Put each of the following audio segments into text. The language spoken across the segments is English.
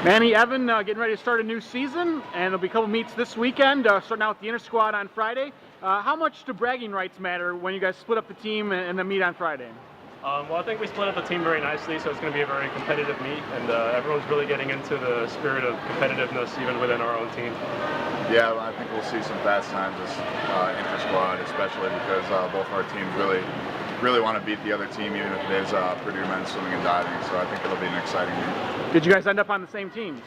Manny, Evan, getting ready to start a new season, and there'll be a couple meets this weekend, starting out with the inter-squad on Friday. How much do bragging rights matter when you guys split up the team and then meet on Friday? Well, I think we split up the team very nicely, so it's going to be a very competitive meet, and everyone's really getting into the spirit of competitiveness even within our own team. Yeah, I think we'll see some fast times this inter-squad, especially because both our teams really want to beat the other team, even if it is Purdue men's swimming and diving. So I think it'll be an exciting meet. Did you guys end up on the same teams?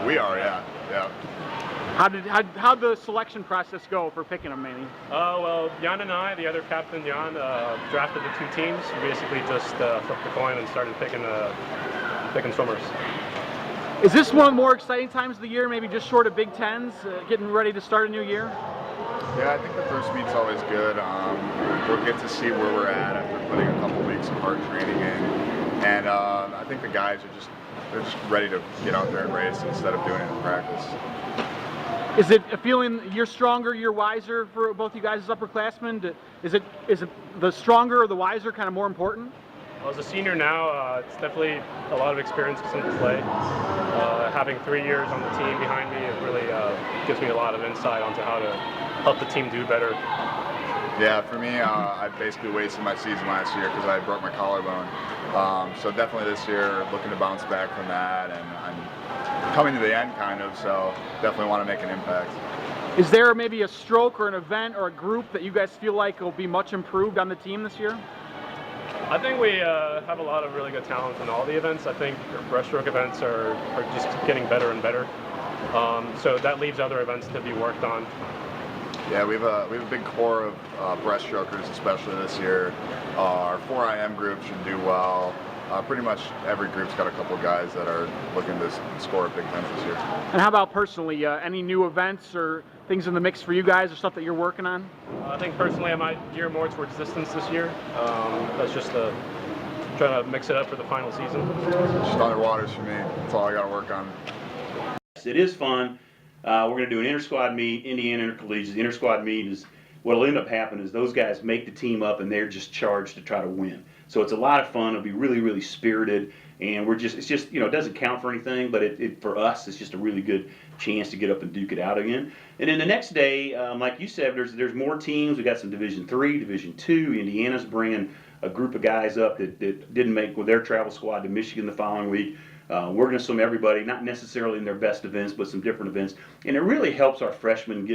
We are, yeah. How'd the selection process go for picking them, Manny? Well, Jan and I, the other captain, Jan, drafted the two teams. We basically just flipped the coin and started picking swimmers. Is this one of the more exciting times of the year, maybe just short of Big Tens, getting ready to start a new year? Yeah, I think the first meet's always good. We'll get to see where we're at after putting a couple weeks of hard training in. And I think the guys are just ready to get out there and race instead of doing it in practice. Is it a feeling you're stronger, you're wiser for both you guys as upperclassmen? Is it the stronger or the wiser kind of more important? Well, as a senior now, it's definitely a lot of experience into play. Having 3 years on the team behind me, it really gives me a lot of insight onto how to help the team do better. Yeah, for me, I basically wasted my season last year because I broke my collarbone. So definitely this year, looking to bounce back from that, and I'm coming to the end kind of, so definitely want to make an impact. Is there maybe a stroke or an event or a group that you guys feel like will be much improved on the team this year? I think we have a lot of really good talent in all the events. I think breaststroke events are just getting better and better. So that leaves other events to be worked on. Yeah, we have a big core of breaststrokers, especially this year. Our 4IM group should do well. Pretty much every group's got a couple guys that are looking to score at Big Tens this year. And how about personally, any new events or things in the mix for you guys or stuff that you're working on? I think personally I might gear more towards distance this year. That's just trying to mix it up for the final season. Just underwaters for me. That's all I got to work on. It is fun. We're going to do an inter-squad meet, Indiana Intercollegiate. The inter-squad meet is, what'll end up happening is those guys make the team up and they're just charged to try to win. So it's a lot of fun. It'll be really, really spirited, and it's just, it doesn't count for anything, but for us, it's just a really good chance to get up and duke it out again. And then the next day, like you said, there's more teams. We got some Division III, Division II. Indiana's bringing a group of guys up that didn't make with their travel squad to Michigan the following week. We're going to swim everybody, not necessarily in their best events, but some different events. And it really helps our freshmen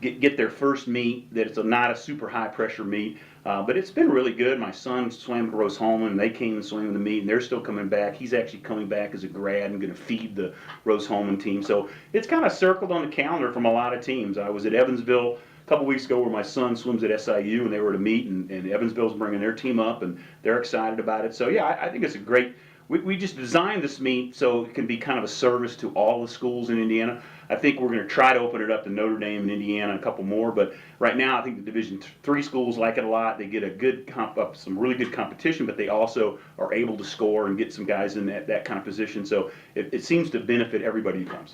get their first meet, that it's not a super high pressure meet. But it's been really good. My son swam at Rose-Hulman, and they came and swam in the meet, and they're still coming back. He's actually coming back as a grad and going to feed the Rose-Hulman team. So it's kind of circled on the calendar from a lot of teams. I was at Evansville a couple weeks ago where my son swims at SIU, and they were at a meet, and Evansville's bringing their team up, and they're excited about it. So yeah, I think it's a great. We just designed this meet so it can be kind of a service to all the schools in Indiana. I think we're going to try to open it up to Notre Dame and Indiana and a couple more, but right now I think the Division III schools like it a lot. They get a good some really good competition, but they also are able to score and get some guys in that kind of position. So it seems to benefit everybody who comes.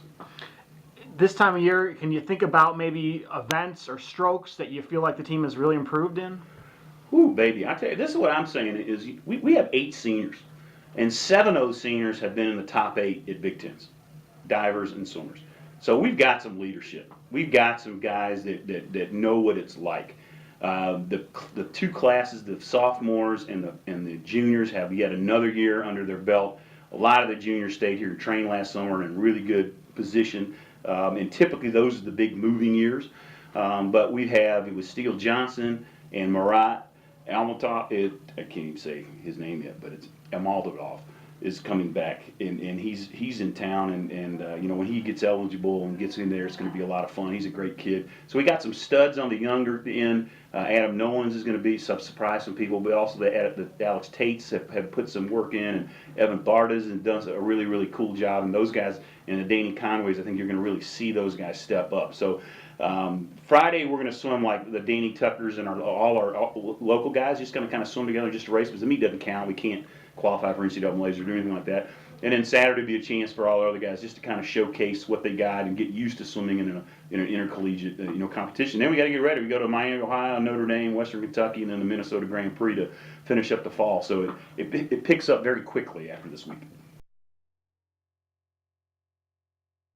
This time of year, can you think about maybe events or strokes that you feel like the team has really improved in? Ooh, baby, I tell you, this is what I'm saying is we have 8 seniors. And 7 of those seniors have been in the top 8 at Big Tens, divers and swimmers. So we've got some leadership. We've got some guys that know what it's like. The 2 classes, the sophomores and the juniors, have yet another year under their belt. A lot of the juniors stayed here to train last summer in really good position. And typically those are the big moving years. But it was Steele Johnson and Marat Almatov. I can't even say his name yet, but it's Amaldov is coming back, and he's in town, and when he gets eligible and gets in there, it's going to be a lot of fun. He's a great kid. So we got some studs on the younger end. Adam Nowens is going to be surprise some people, but also the Alex Tates have put some work in, and Evan Bartas has done a really, really cool job. And those guys, and the Danny Conways, I think you're going to really see those guys step up. So Friday we're going to swim like the Danny Tuckers and all our local guys, just going to kind of swim together just to race, because the meet doesn't count. We can't qualify for NCAAs or do anything like that. And then Saturday will be a chance for all the other guys just to kind of showcase what they got and get used to swimming in an intercollegiate competition. Then we got to get ready. We go to Miami, Ohio, Notre Dame, Western Kentucky, and then the Minnesota Grand Prix to finish up the fall. So it picks up very quickly after this week.